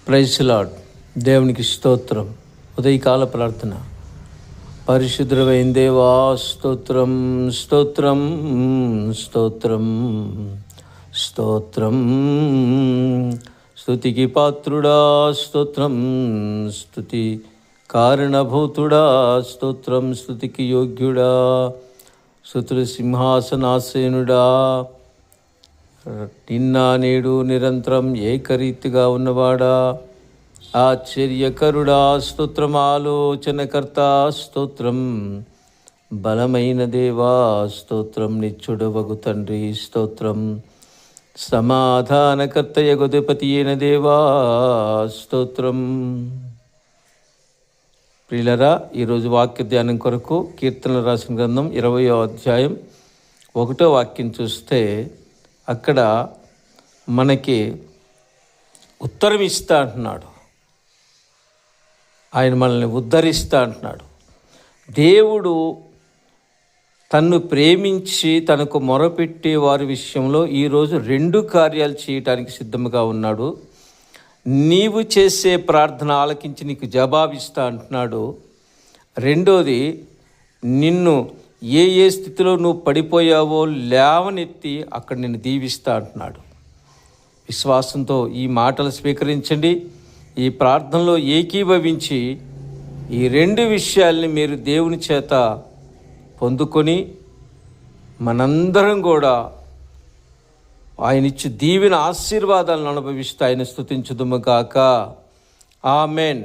Praise lord. దేవునికి స్తోత్రం. ఉదయకాల ప్రార్థన. పరిశుద్ధమైన దేవా స్తోత్రం, స్తోత్రం, స్తోత్రం, స్తోత్రం. స్తుతికి పాత్రుడా స్తోత్రం, స్తుతి కారణభూతుడా స్తోత్రం, స్తుతికి యోగ్యుడా, స్తుతుల సింహాసనాసీనుడా, నిన్న నేడు నిరంతరం ఏకరీతిగా ఉన్నవాడా, ఆశ్చర్యకరుడా స్తోత్రం, ఆలోచనకర్త స్తోత్రం, బలమైన దేవా స్తోత్రం, నిత్యుడవగు తండ్రి స్తోత్రం, సమాధానకర్త యగుధిపతి అయిన దేవా స్తోత్రం. ప్రియులరా, ఈరోజు వాక్య ధ్యానం కొరకు కీర్తనలు రాసిన గ్రంథం 20వ అధ్యాయం 1వ వాక్యం చూస్తే అక్కడ మనకి ఉత్తరం ఇస్తా అంటున్నాడు. ఆయన మనల్ని ఉద్ధరిస్తా అంటున్నాడు. దేవుడు తన్ను ప్రేమించి తనకు మొరపెట్టే వారి విషయంలో ఈరోజు 2 కార్యాలు చేయటానికి సిద్ధంగా ఉన్నాడు. నీవు చేసే ప్రార్థన ఆలకించి నీకు జవాబిస్తా అంటున్నాడు. రెండోది, నిన్ను ఏ స్థితిలో నువ్వు పడిపోయావో లేవనెత్తి అక్కడ నిన్ను దీవిస్తా అంటున్నాడు. విశ్వాసంతో ఈ మాటలు స్వీకరించండి. ఈ ప్రార్థనలో ఏకీభవించి ఈ 2 విషయాల్ని మీరు దేవుని చేత పొందుకొని మనందరం కూడా ఆయన ఇచ్చి దీవెన ఆశీర్వాదాలను అనుభవిస్తూ ఆయన స్తుతించుదుము గాక. ఆమెన్.